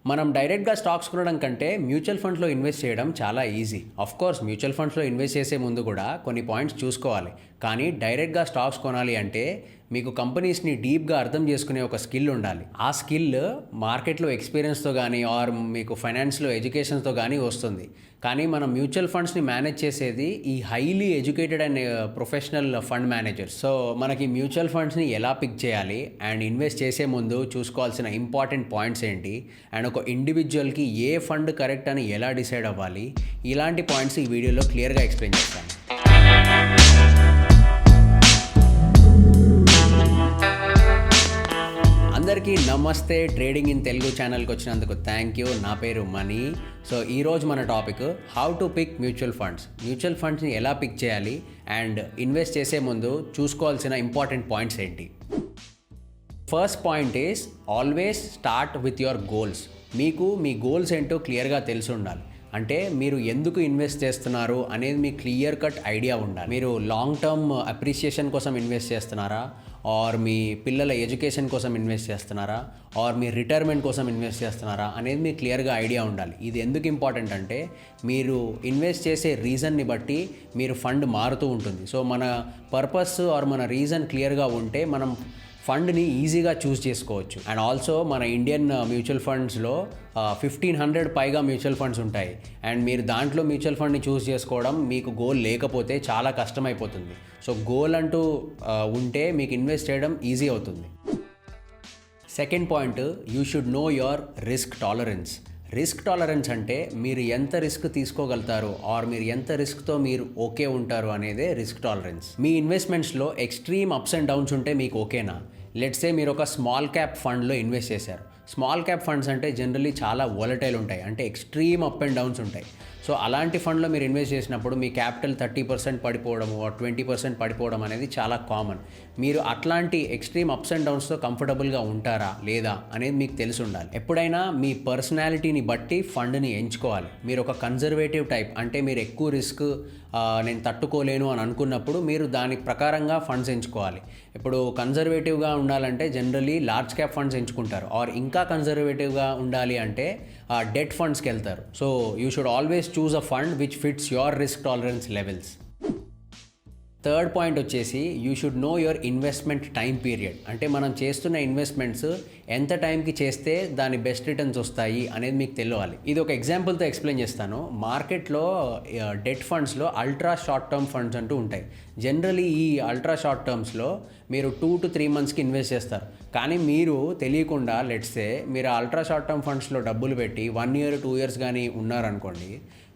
మనం డైరెక్ట్గా స్టాక్స్ కొనడం కంటే మ్యూచువల్ ఫండ్స్లో ఇన్వెస్ట్ చేయడం చాలా ఈజీ. ఆఫ్ కోర్స్ మ్యూచువల్ ఫండ్స్లో ఇన్వెస్ట్ చేసే ముందు కూడా కొన్ని పాయింట్స్ చూసుకోవాలి. కానీ డైరెక్ట్గా స్టాక్స్ కొనాలి అంటే మీకు కంపెనీస్ని డీప్గా అర్థం చేసుకునే ఒక స్కిల్ ఉండాలి. ఆ స్కిల్ మార్కెట్లో ఎక్స్పీరియన్స్తో కానీ ఆర్ మీకు ఫైనాన్స్లో ఎడ్యుకేషన్తో కానీ వస్తుంది. కానీ మనం మ్యూచువల్ ఫండ్స్ని మేనేజ్ చేసేది ఈ highly educated and professional fund managers. So మనకి మ్యూచువల్ ఫండ్స్ని ఎలా పిక్ చేయాలి అండ్ ఇన్వెస్ట్ చేసే ముందు చూసుకోవాల్సిన ఇంపార్టెంట్ పాయింట్స్ ఏంటి అండ్ ఒక ఇండివిజువల్కి ఏ ఫండ్ కరెక్ట్ అని ఎలా డిసైడ్ అవ్వాలి, ఇలాంటి పాయింట్స్ ఈ వీడియోలో క్లియర్గా ఎక్స్ప్లెయిన్ చేస్తాను. అందరికీ నమస్తే. ట్రేడింగ్ ఇన్ తెలుగు ఛానల్కి వచ్చినందుకు థ్యాంక్ యూ. నా పేరు మనీ. సో ఈరోజు మన topic how to pick mutual funds. Mutual ఫండ్స్ని ఎలా పిక్ చేయాలి అండ్ ఇన్వెస్ట్ చేసే ముందు చూసుకోవాల్సిన ఇంపార్టెంట్ పాయింట్స్ ఏంటి. First point is always start with your goals. మీకు మీ గోల్స్ ఏంటో క్లియర్గా తెలిసి ఉండాలి. అంటే మీరు ఎందుకు ఇన్వెస్ట్ చేస్తున్నారు అనేది మీకు క్లియర్ కట్ ఐడియా ఉండాలి. మీరు లాంగ్ టర్మ్ అప్రిషియేషన్ కోసం ఇన్వెస్ట్ చేస్తున్నారా, ఆర్ మీ పిల్లల ఎడ్యుకేషన్ కోసం ఇన్వెస్ట్ చేస్తున్నారా, ఆర్ మీ రిటైర్మెంట్ కోసం ఇన్వెస్ట్ చేస్తున్నారా అనేది మీకు క్లియర్గా ఐడియా ఉండాలి. ఇది ఎందుకు ఇంపార్టెంట్ అంటే మీరు ఇన్వెస్ట్ చేసే రీజన్ని బట్టి మీరు ఫండ్ మారుతూ ఉంటుంది. సో మన పర్పస్ ఆర్ మన రీజన్ క్లియర్గా ఉంటే మనం ఫండ్ని ఈజీగా చూస్ చేసుకోవచ్చు. అండ్ ఆల్సో మన ఇండియన్ మ్యూచువల్ ఫండ్స్లో 1500 పైగా మ్యూచువల్ ఫండ్స్ ఉంటాయి. అండ్ మీరు దాంట్లో మ్యూచువల్ ఫండ్ని చూస్ చేసుకోవడం మీకు గోల్ లేకపోతే చాలా కష్టమైపోతుంది. సో గోల్ అంటూ ఉంటే మీకు ఇన్వెస్ట్ చేయడం ఈజీ అవుతుంది. Second point, you should know your risk tolerance. Risk tolerance అంటే మీరు ఎంత రిస్క్ తీసుకోగలుగుతారు ఆర్ మీరు ఎంత రిస్క్తో మీరు ఓకే ఉంటారు అనేదే రిస్క్ టాలరెన్స్. మీ ఇన్వెస్ట్మెంట్స్లో ఎక్స్ట్రీమ్ అప్స్ అండ్ డౌన్స్ ఉంటే మీకు ఓకేనా? లెట్స్ సే మీరు ఒక స్మాల్ క్యాప్ ఫండ్లో ఇన్వెస్ట్ చేశారు. స్మాల్ క్యాప్ ఫండ్స్ అంటే జనరలీ చాలా వోలటైల్ ఉంటాయి, అంటే ఎక్స్ట్రీమ్ అప్ అండ్ డౌన్స్ ఉంటాయి. సో అలాంటి ఫండ్లో మీరు ఇన్వెస్ట్ చేసినప్పుడు మీ క్యాపిటల్ 30% పడిపోవడం ఆర్ 20% పడిపోవడం అనేది చాలా కామన్. మీరు అట్లాంటి ఎక్స్ట్రీమ్ అప్స్ అండ్ డౌన్స్తో కంఫర్టబుల్గా ఉంటారా లేదా అనేది మీకు తెలిసి ఉండాలి. ఎప్పుడైనా మీ పర్సనాలిటీని బట్టి ఫండ్ని ఎంచుకోవాలి. మీరు ఒక కన్జర్వేటివ్ టైప్, అంటే మీరు ఎక్కువ రిస్క్ నేను తట్టుకోలేను అని అనుకున్నప్పుడు మీరు దాని ప్రకారంగా ఫండ్స్ ఎంచుకోవాలి. ఇప్పుడు కన్జర్వేటివ్గా ఉండాలంటే జనరలీ లార్జ్ క్యాప్ ఫండ్స్ ఎంచుకుంటారు, ఆర్ ఇంకా కన్జర్వేటివ్గా ఉండాలి అంటే డెట్ ఫండ్స్కి వెళ్తారు. So you should always choose a fund which fits your risk tolerance levels. Third point వచ్చేసి you should know your investment time period. అంటే మనం చేస్తున్న ఇన్వెస్ట్మెంట్స్ ఎంత టైంకి చేస్తే దాని బెస్ట్ రిటర్న్స్ వస్తాయి అనేది మీకు తెలియాలి. ఇది ఒక ఎగ్జాంపుల్తో ఎక్స్ప్లెయిన్ చేస్తాను. మార్కెట్లో డెట్ ఫండ్స్లో అల్ట్రా షార్ట్ టర్మ్ ఫండ్స్ అంటూ ఉంటాయి. జనరలీ ఈ అల్ట్రా షార్ట్ టర్మ్స్లో మీరు 2 to 3 మంత్స్కి ఇన్వెస్ట్ చేస్తారు. కానీ మీరు తెలియకుండా లెట్సే మీరు అల్ట్రా షార్ట్ టర్మ్ ఫండ్స్లో డబ్బులు పెట్టి 1 year 2 years కానీ ఉన్నారనుకోండి,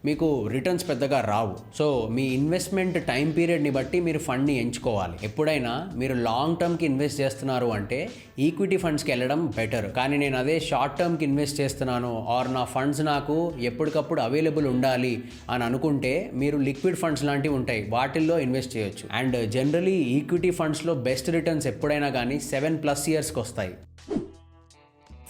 మీకు రిటర్న్స్ పెద్దగా రావు. సో మీ ఇన్వెస్ట్మెంట్ టైం పీరియడ్ని బట్టి మీరు ఫండ్ని ఎంచుకోవాలి. ఎప్పుడైనా మీరు లాంగ్ టర్మ్కి ఇన్వెస్ట్ చేస్తున్నారు అంటే ఈక్విటీ ఫండ్స్కి వెళ్ళడం బెటర్. కానీ నేను అదే షార్ట్ టర్మ్కి ఇన్వెస్ట్ చేస్తున్నాను ఆర్ నా ఫండ్స్ నాకు ఎప్పటికప్పుడు అవైలబుల్ ఉండాలి అని అనుకుంటే మీరు లిక్విడ్ ఫండ్స్ లాంటివి ఉంటాయి, వాటిల్లో ఇన్వెస్ట్ చేయొచ్చు. అండ్ జనరలీ ఈక్విటీ ఫండ్స్లో బెస్ట్ రిటర్న్స్ ఎప్పుడైనా కానీ 7+ yearsకి వస్తాయి.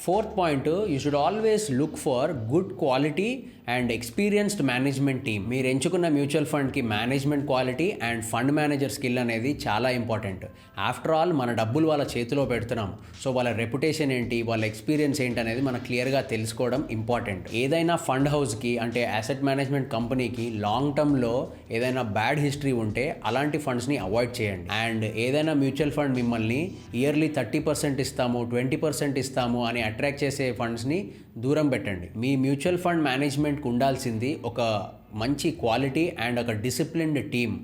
Fourth point, you should always look for good quality and experienced management team. మీరు ఎంచుకున్న మ్యూచువల్ ఫండ్కి management quality and fund manager skill అనేది చాలా ఇంపార్టెంట్. ఆఫ్టర్ ఆల్ మన డబ్బులు వాళ్ళ చేతిలో పెడుతున్నాం. సో వాళ్ళ రెప్యుటేషన్ ఏంటి, వాళ్ళ ఎక్స్పీరియన్స్ ఏంటి అనేది మనకు క్లియర్గా తెలుసుకోవడం ఇంపార్టెంట్. ఏదైనా ఫండ్ హౌస్కి అంటే అసెట్ మేనేజ్మెంట్ కంపెనీకి లాంగ్ టర్మ్లో ఏదైనా బ్యాడ్ హిస్టరీ ఉంటే అలాంటి ఫండ్స్ని అవాయిడ్ చేయండి. అండ్ ఏదైనా మ్యూచువల్ ఫండ్ మిమ్మల్ని ఇయర్లీ 30% ఇస్తాము 20% ఇస్తాము అని అట్రాక్ట్ చేసే ఫండ్స్ని దూరం పెట్టండి. మీ మ్యూచువల్ ఫండ్ మేనేజ్మెంట్కి ఉండాల్సింది ఒక మంచి క్వాలిటీ అండ్ ఒక డిసిప్లిన్డ్ టీమ్.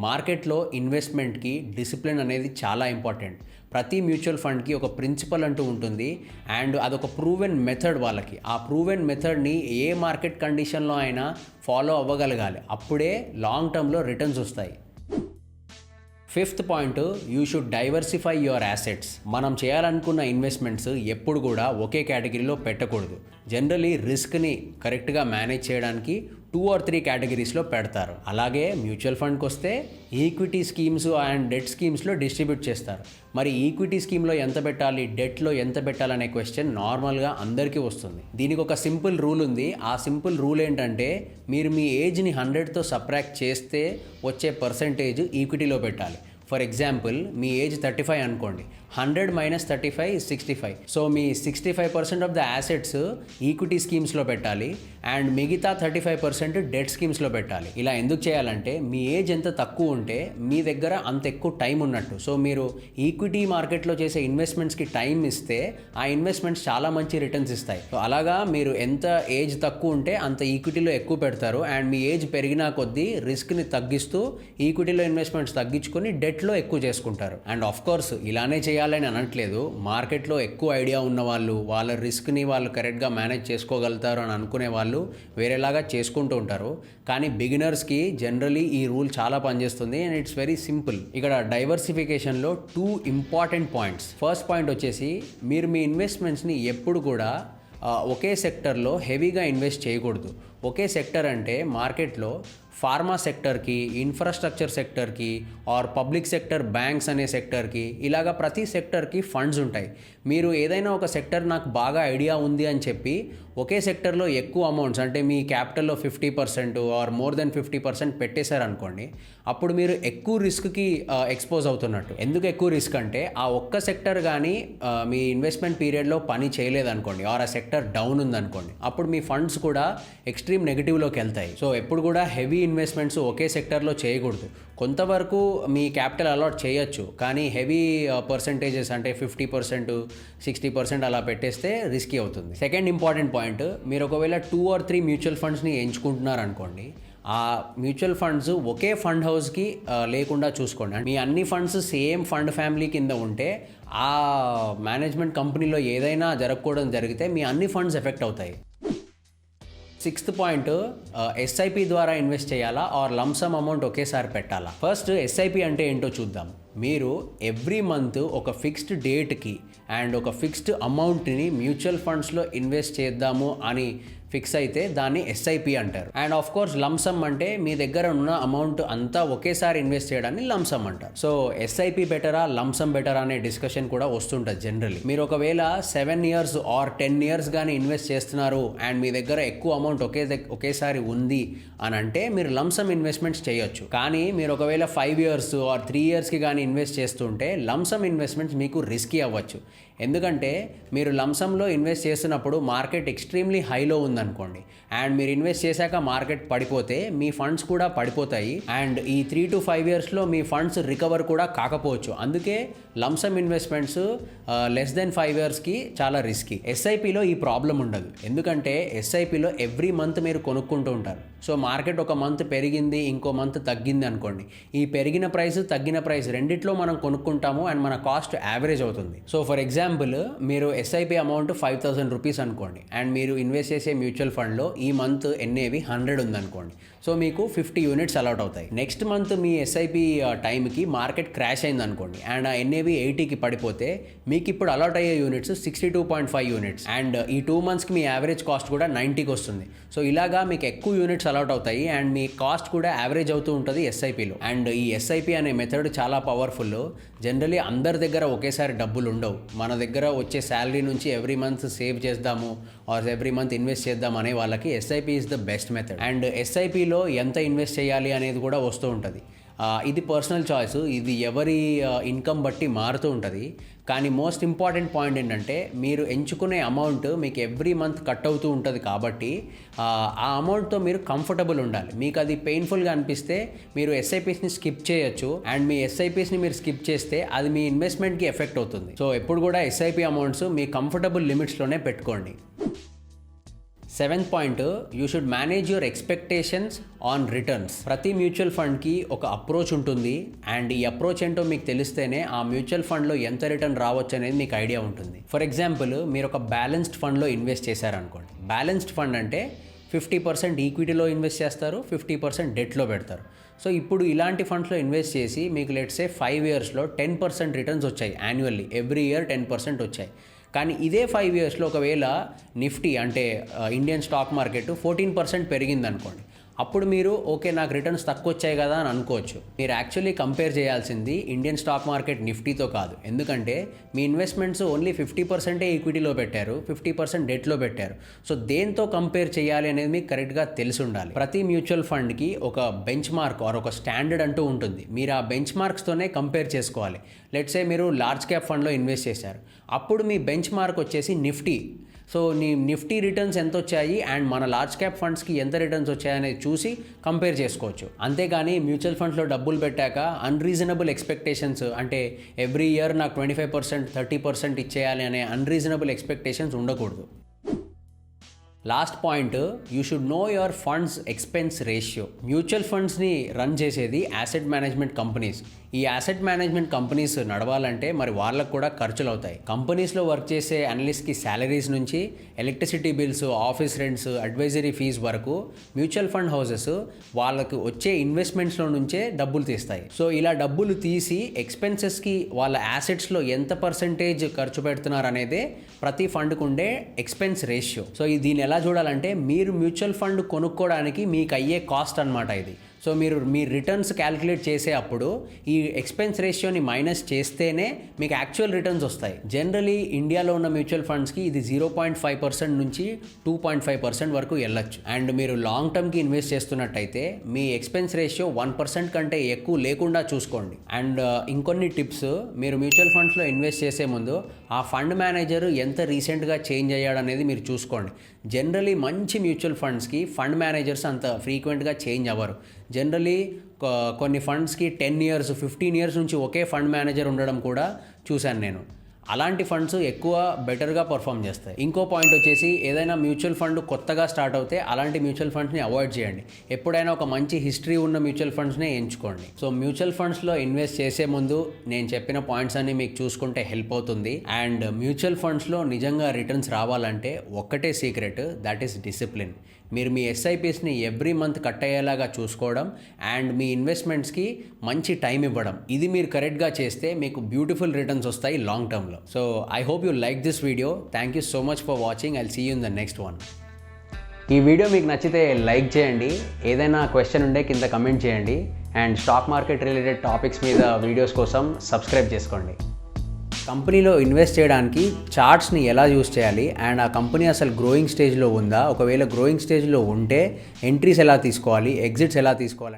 మార్కెట్లో ఇన్వెస్ట్మెంట్కి డిసిప్లిన్ అనేది చాలా ఇంపార్టెంట్. ప్రతి మ్యూచువల్ ఫండ్కి ఒక ప్రిన్సిపల్ అంటూ ఉంటుంది అండ్ అదొక ప్రూవెన్ మెథడ్. వాళ్ళకి ఆ ప్రూవెన్ మెథడ్ని ఏ మార్కెట్ కండిషన్లో అయినా ఫాలో అవ్వగలగాలి. అప్పుడే లాంగ్ టర్మ్లో రిటర్న్స్ వస్తాయి. Fifth point, you should diversify your assets. మనం చేయాలనుకున్న ఇన్వెస్ట్మెంట్స్ ఎప్పుడు కూడా ఒకే కేటగిరీలో పెట్టకూడదు. జనరలీ రిస్క్ని కరెక్ట్గా మేనేజ్ చేయడానికి 2 or 3 కేటగిరీస్లో పెడతారు. అలాగే మ్యూచువల్ ఫండ్కి వస్తే ఈక్విటీ స్కీమ్స్ అండ్ డెట్ స్కీమ్స్లో డిస్ట్రిబ్యూట్ చేస్తారు. మరి ఈక్విటీ స్కీమ్లో ఎంత పెట్టాలి, డెట్లో ఎంత పెట్టాలనే క్వశ్చన్ నార్మల్గా అందరికీ వస్తుంది. దీనికి ఒక సింపుల్ రూల్ ఉంది. ఆ సింపుల్ రూల్ ఏంటంటే మీరు మీ ఏజ్ని 100తో సబ్ట్రాక్ట్ చేస్తే వచ్చే పర్సంటేజ్ ఈక్విటీలో పెట్టాలి. ఫర్ ఎగ్జాంపుల్ మీ ఏజ్ 35 అనుకోండి, 100 మైనస్ 35 is 65. సో మీ 65% ఆఫ్ ద యాసెట్స్ ఈక్విటీ స్కీమ్స్లో పెట్టాలి అండ్ మిగతా 35% డెట్ స్కీమ్స్లో పెట్టాలి. ఇలా ఎందుకు చేయాలంటే మీ ఏజ్ ఎంత తక్కువ ఉంటే మీ దగ్గర అంత ఎక్కువ టైం ఉన్నట్టు. సో మీరు ఈక్విటీ మార్కెట్లో చేసే ఇన్వెస్ట్మెంట్స్కి టైం ఇస్తే ఆ ఇన్వెస్ట్మెంట్స్ చాలా మంచి రిటర్న్స్ ఇస్తాయి. సో అలాగా మీరు ఎంత ఏజ్ తక్కువ ఉంటే అంత ఈక్విటీలో ఎక్కువ పెడతారు అండ్ మీ ఏజ్ పెరిగినా కొద్దీ రిస్క్ని తగ్గిస్తూ ఈక్విటీలో ఇన్వెస్ట్మెంట్స్ తగ్గించుకొని డెట్లో ఎక్కువ చేసుకుంటారు. అండ్ ఆఫ్ కోర్స్ ఇలానే చేయాలని అనట్లేదు. మార్కెట్లో ఎక్కువ ఐడియా ఉన్న వాళ్ళు, వాళ్ళ రిస్క్ని వాళ్ళు కరెక్ట్గా మేనేజ్ చేసుకోగలుగుతారు అని అనుకునే వాళ్ళు వేరేలాగా చేసుకుంటూ ఉంటారు. కానీ బిగినర్స్కి జనరలీ ఈ రూల్ చాలా పనిచేస్తుంది అండ్ ఇట్స్ వెరీ సింపుల్. ఇక్కడ డైవర్సిఫికేషన్లో 2 ఇంపార్టెంట్ పాయింట్స్. ఫస్ట్ పాయింట్ వచ్చేసి మీరు మీ ఇన్వెస్ట్మెంట్స్ని ఎప్పుడు కూడా ఒకే సెక్టర్లో హెవీగా ఇన్వెస్ట్ చేయకూడదు. ఒకే సెక్టర్ అంటే మార్కెట్లో ఫార్మా సెక్టర్కి, ఇన్ఫ్రాస్ట్రక్చర్ సెక్టర్కి ఆర్ పబ్లిక్ సెక్టర్ బ్యాంక్స్ అనే సెక్టర్కి ఇలాగా ప్రతి సెక్టర్కి ఫండ్స్ ఉంటాయి. మీరు ఏదైనా ఒక సెక్టర్ నాకు బాగా ఐడియా ఉంది అని చెప్పి ఒకే సెక్టర్లో ఎక్కువ అమౌంట్స్ అంటే మీ క్యాపిటల్లో 50% ఆర్ మోర్ దెన్ 50% పెట్టేశారనుకోండి, అప్పుడు మీరు ఎక్కువ రిస్క్కి ఎక్స్పోజ్ అవుతున్నట్టు. ఎందుకు ఎక్కువ రిస్క్ అంటే ఆ ఒక్క సెక్టర్ కానీ మీ ఇన్వెస్ట్మెంట్ పీరియడ్లో పని చేయలేదనుకోండి ఆర్ ఆ సెక్టర్ డౌన్ ఉందనుకోండి, అప్పుడు మీ ఫండ్స్ కూడా ఎక్స్ట్రీమ్ నెగిటివ్లోకి వెళ్తాయి. సో ఎప్పుడు కూడా హెవీ ఇన్వెస్ట్మెంట్స్ ఒకే సెక్టర్లో చేయకూడదు. కొంతవరకు మీ క్యాపిటల్ అలాట్ చేయొచ్చు, కానీ హెవీ పర్సంటేజెస్ అంటే 50%, 60% అలా పెట్టేస్తే రిస్కీ అవుతుంది. సెకండ్ ఇంపార్టెంట్ పాయింట్, మీరు ఒకవేళ 2 or 3 మ్యూచువల్ ఫండ్స్ని ఎంచుకుంటున్నారు అనుకోండి, ఆ మ్యూచువల్ ఫండ్స్ ఒకే ఫండ్ హౌస్కి లేకుండా చూసుకోండి. మీ అన్ని ఫండ్స్ సేమ్ ఫండ్ ఫ్యామిలీ కింద ఉంటే ఆ మేనేజ్మెంట్ కంపెనీలో ఏదైనా జరగకూడదు జరిగితే మీ అన్ని ఫండ్స్ ఎఫెక్ట్ అవుతాయి. 6th పాయింట్, ఎస్ఐపి ద్వారా ఇన్వెస్ట్ చేయాలా ఆర్ లంసమ్ అమౌంట్ ఒకేసారి పెట్టాలా? ఫస్ట్ ఎస్ఐపి అంటే ఏంటో చూద్దాం. మీరు ఎవ్రీ మంత్ ఒక ఫిక్స్డ్ డేట్కి అండ్ ఒక ఫిక్స్డ్ అమౌంట్ని మ్యూచువల్ ఫండ్స్లో ఇన్వెస్ట్ చేద్దాము అని ఫిక్స్ అయితే దాన్ని ఎస్ఐపి అంటారు. అండ్ ఆఫ్ కోర్స్ లంసమ్ అంటే మీ దగ్గర ఉన్న అమౌంట్ అంతా ఒకేసారి ఇన్వెస్ట్ చేయడాన్ని లంసమ్ అంటారు. సో ఎస్ఐపి బెటరా లంసమ్ బెటరా అనే డిస్కషన్ కూడా వస్తుంటుంది జనరలీ. మీరు ఒకవేళ 7 years ఆర్ 10 years కానీ ఇన్వెస్ట్ చేస్తున్నారు అండ్ మీ దగ్గర ఎక్కువ అమౌంట్ ఒకేసారి ఉంది అని అంటే మీరు లంసమ్ ఇన్వెస్ట్మెంట్స్ చేయొచ్చు. కానీ మీరు ఒకవేళ 5 years ఆర్ 3 yearsకి కానీ ఇన్వెస్ట్ చేస్తుంటే లంసమ్ ఇన్వెస్ట్మెంట్స్ మీకు రిస్కీ అవ్వచ్చు. ఎందుకంటే మీరు లంసంలో ఇన్వెస్ట్ చేస్తున్నప్పుడు మార్కెట్ ఎక్స్ట్రీమ్లీ హైలో ఉందనుకోండి అండ్ మీరు ఇన్వెస్ట్ చేశాక మార్కెట్ పడిపోతే మీ ఫండ్స్ కూడా పడిపోతాయి అండ్ ఈ 3 to 5 yearsలో మీ ఫండ్స్ రికవర్ కూడా కాకపోవచ్చు. అందుకే లంసమ్ ఇన్వెస్ట్మెంట్స్ లెస్ దెన్ 5 yearsకి చాలా రిస్కీ. ఎస్ఐపిలో ఈ ప్రాబ్లం ఉండదు, ఎందుకంటే ఎస్ఐపిలో ఎవ్రీ మంత్ మీరు కొనుక్కుంటూ ఉంటారు. సో మార్కెట్ ఒక మంత్ పెరిగింది, ఇంకో మంత్ తగ్గింది అనుకోండి, ఈ పెరిగిన ప్రైస్ తగ్గిన ప్రైస్ రెండిట్లో మనం కొనుక్కుంటాము అండ్ మన కాస్ట్ యావరేజ్ అవుతుంది. సో ఫర్ ఎగ్జాంపుల్ మీరు ఎస్ఐపి అమౌంట్ 5,000 రూపీస్ అనుకోండి అండ్ మీరు ఇన్వెస్ట్ చేసే మ్యూచువల్ ఫండ్లో ఈ మంత్ ఎన్ఏవి 100 ఉందనుకోండి. సో మీకు 50 units అలాట్ అవుతాయి. నెక్స్ట్ మంత్ మీ ఎస్ఐపి టైంకి మార్కెట్ క్రాష్ అయింది అనుకోండి అండ్ ఆ ఎన్ఏవి 80కి పడిపోతే మీకు ఇప్పుడు అలాట్ అయ్యే యూనిట్స్ 62.5 units అండ్ ఈ 2 monthsకి మీ యావరేజ్ కాస్ట్ కూడా 90కి వస్తుంది. సో ఇలాగా మీకు ఎక్కువ యూనిట్స్ అలాట్ అవుతాయి అండ్ మీ కాస్ట్ కూడా యావరేజ్ అవుతూ ఉంటుంది ఎస్ఐపిలో. అండ్ ఈ ఎస్ఐపి అనే మెథడ్ చాలా పవర్ఫుల్. జనరలీ అందరి దగ్గర ఒకేసారి డబ్బులు ఉండవు. మన దగ్గర వచ్చే శాలరీ నుంచి ఎవ్రీ మంత్ సేవ్ చేద్దాము ఆర్ ఎవ్రీ మంత్ ఇన్వెస్ట్ చేద్దాం అనే వాళ్ళకి SIP is the best method. And ఎస్ఐపిలో ఎంత ఇన్వెస్ట్ చేయాలి అనేది కూడా వస్తూ ఉంటుంది. ఇది పర్సనల్ చాయిస్, ఇది ఎవరి ఇన్కమ్ బట్టి మారుతూ ఉంటుంది. కానీ మోస్ట్ ఇంపార్టెంట్ పాయింట్ ఏంటంటే మీరు ఎంచుకునే అమౌంట్ మీకు ఎవ్రీ మంత్ కట్ అవుతూ ఉంటుంది కాబట్టి ఆ అమౌంట్తో మీరు కంఫర్టబుల్ ఉండాలి. మీకు అది పెయిన్ఫుల్గా అనిపిస్తే మీరు ఎస్ఐపిస్ని స్కిప్ చేయొచ్చు అండ్ మీ ఎస్ఐపిస్ని మీరు స్కిప్ చేస్తే అది మీ ఇన్వెస్ట్మెంట్కి ఎఫెక్ట్ అవుతుంది. సో ఎప్పుడు కూడా ఎస్ఐపి అమౌంట్స్ మీ కంఫర్టబుల్ లిమిట్స్లోనే పెట్టుకోండి. 7th point, you should manage your expectations on returns. ప్రతి మ్యూచువల్ ఫండ్కి ఒక అప్రోచ్ ఉంటుంది అండ్ ఈ అప్రోచ్ ఏంటో మీకు తెలిస్తేనే ఆ మ్యూచువల్ ఫండ్లో ఎంత రిటర్న్ రావచ్చు అనేది మీకు ఐడియా ఉంటుంది. ఫర్ ఎగ్జాంపుల్ మీరు ఒక బ్యాలెన్స్డ్ ఫండ్లో ఇన్వెస్ట్ చేశారనుకోండి. బ్యాలెన్స్డ్ ఫండ్ అంటే 50% ఈక్విటీలో ఇన్వెస్ట్ చేస్తారు, 50% డెట్లో పెడతారు. సో ఇప్పుడు ఇలాంటి ఫండ్స్లో ఇన్వెస్ట్ చేసి మీకు లెట్సే 5 yearsలో 10% రిటర్న్స్ వచ్చాయి. యాన్యువల్లీ ఎవ్రీ ఇయర్ 10% వచ్చాయి. కానీ ఇదే 5 yearsలో ఒకవేళ నిఫ్టీ అంటే ఇండియన్ స్టాక్ మార్కెట్ 14% పెరిగింది అనుకోండి, అప్పుడు మీరు ఓకే నాకు రిటర్న్స్ తక్కువ వచ్చాయి కదా అని అనుకోవచ్చు. మీరు యాక్చువల్లీ కంపేర్ చేయాల్సింది ఇండియన్ స్టాక్ మార్కెట్ నిఫ్టీతో కాదు. ఎందుకంటే మీ ఇన్వెస్ట్మెంట్స్ ఓన్లీ 50% ఈక్విటీలో పెట్టారు, 50% డెట్లో పెట్టారు. సో దేంతో కంపేర్ చేయాలి అనేది మీకు కరెక్ట్గా తెలిసి ఉండాలి. ప్రతి మ్యూచువల్ ఫండ్కి ఒక బెంచ్ మార్క్ ఆర్ ఒక స్టాండర్డ్ అంటూ ఉంటుంది. మీరు ఆ బెంచ్ మార్క్స్తోనే కంపేర్ చేసుకోవాలి. లెట్సే మీరు లార్జ్ క్యాప్ ఫండ్లో ఇన్వెస్ట్ చేశారు, అప్పుడు మీ బెంచ్ మార్క్ వచ్చేసి నిఫ్టీ. సో నిఫ్టీ రిటర్న్స్ ఎంత వచ్చాయి అండ్ మన లార్జ్ క్యాప్ ఫండ్స్కి ఎంత రిటర్న్స్ వచ్చాయనేది చూసి కంపేర్ చేసుకోవచ్చు. అంతేగాని మ్యూచువల్ ఫండ్స్లో డబ్బులు పెట్టాక అన్రీజనబుల్ ఎక్స్పెక్టేషన్స్, అంటే ఎవ్రీ ఇయర్ నాకు 25%, 30% ఇచ్చేయాలి అనే అన్రీజనబుల్ ఎక్స్పెక్టేషన్స్ ఉండకూడదు. Last point, you should know your funds expense ratio. Mutual ఫండ్స్ని రన్ చేసేది యాసెట్ మేనేజ్మెంట్ కంపెనీస్. ఈ యాసెట్ మేనేజ్మెంట్ కంపెనీస్ నడవాలంటే మరి వాళ్ళకు కూడా ఖర్చులు అవుతాయి. కంపెనీస్లో వర్క్ చేసే అనలిస్ట్కి శాలరీస్ నుంచి electricity bills, office rents, advisory fees వరకు మ్యూచువల్ ఫండ్ హౌసెస్ వాళ్ళకు వచ్చే ఇన్వెస్ట్మెంట్స్లో నుంచే డబ్బులు తీస్తాయి. సో ఇలా డబ్బులు తీసి ఎక్స్పెన్సెస్కి వాళ్ళ యాసెట్స్లో ఎంత పర్సెంటేజ్ ఖర్చు పెడుతున్నారు అనేదే ప్రతి ఫండ్కు ఉండే ఎక్స్పెన్స్ రేషియో. సో దీన్ని ఎలా చూడాలంటే మీరు మ్యూచువల్ ఫండ్ కొనుక్కోవడానికి మీకు అయ్యే కాస్ట్ అనమాట ఇది. సో మీరు మీ రిటర్న్స్ క్యాలిక్యులేట్ చేసే అప్పుడు ఈ ఎక్స్పెన్స్ రేషియోని మైనస్ చేస్తేనే మీకు యాక్చువల్ రిటర్న్స్ వస్తాయి. జనరలీ ఇండియాలో ఉన్న మ్యూచువల్ ఫండ్స్కి ఇది 0.5% నుంచి 2.5% వరకు వెళ్ళొచ్చు. అండ్ మీరు లాంగ్ టర్మ్కి ఇన్వెస్ట్ చేస్తున్నట్టయితే మీ ఎక్స్పెన్స్ రేషియో 1% కంటే ఎక్కువ లేకుండా చూసుకోండి. అండ్ ఇంకొన్ని టిప్స్, మీరు మ్యూచువల్ ఫండ్స్లో ఇన్వెస్ట్ చేసే ముందు ఆ ఫండ్ మేనేజర్ ఎంత రీసెంట్గా చేంజ్ అయ్యాడనేది మీరు చూసుకోండి. జనరలీ మంచి మ్యూచువల్ ఫండ్స్కి ఫండ్ మేనేజర్స్ అంత ఫ్రీక్వెంట్గా చేంజ్ అవ్వరు. జనరలీ కొన్ని ఫండ్స్కి 10 years, 15 years నుంచి ఒకే ఫండ్ మేనేజర్ ఉండడం కూడా చూశాను నేను. అలాంటి ఫండ్స్ ఎక్కువ బెటర్గా పర్ఫామ్ చేస్తాయి. ఇంకో పాయింట్ వచ్చేసి, ఏదైనా మ్యూచువల్ ఫండ్ కొత్తగా స్టార్ట్ అవుతే అలాంటి మ్యూచువల్ ఫండ్స్ని అవాయిడ్ చేయండి. ఎప్పుడైనా ఒక మంచి హిస్టరీ ఉన్న మ్యూచువల్ ఫండ్స్నే ఎంచుకోండి. సో మ్యూచువల్ ఫండ్స్లో ఇన్వెస్ట్ చేసే ముందు నేను చెప్పిన పాయింట్స్ అన్ని మీకు చూసుకుంటే హెల్ప్ అవుతుంది. అండ్ మ్యూచువల్ ఫండ్స్లో నిజంగా రిటర్న్స్ రావాలంటే ఒక్కటే సీక్రెట్, దట్ ఈస్ డిసిప్లిన్. మీరు మీ ఎస్ఐపిస్ని ఎవ్రీ మంత్ కట్ అయ్యేలాగా చూసుకోవడం అండ్ మీ ఇన్వెస్ట్మెంట్స్కి మంచి టైం ఇవ్వడం, ఇది మీరు కరెక్ట్గా చేస్తే మీకు బ్యూటిఫుల్ రిటర్న్స్ వస్తాయి లాంగ్ టర్మ్లో. So I hope you like this video. Thank you so much for watching. I'll see you in the next one. ఈ వీడియో మీకు నచ్చితే లైక్ చేయండి, ఏదైనా క్వశ్చన్ ఉంటే కింద కమెంట్ చేయండి, and stock market related topics మీద వీడియోస్ కోసం సబ్స్క్రైబ్ చేసుకోండి. కంపెనీలో ఇన్వెస్ట్ చేయడానికి చార్ట్స్ని ఎలా యూస్ చేయాలి అండ్ ఆ కంపెనీ అసలు గ్రోయింగ్ స్టేజ్లో ఉందా, ఒకవేళ గ్రోయింగ్ స్టేజ్లో ఉంటే ఎంట్రీస్ ఎలా తీసుకోవాలి, ఎగ్జిట్స్ ఎలా తీసుకోవాలి.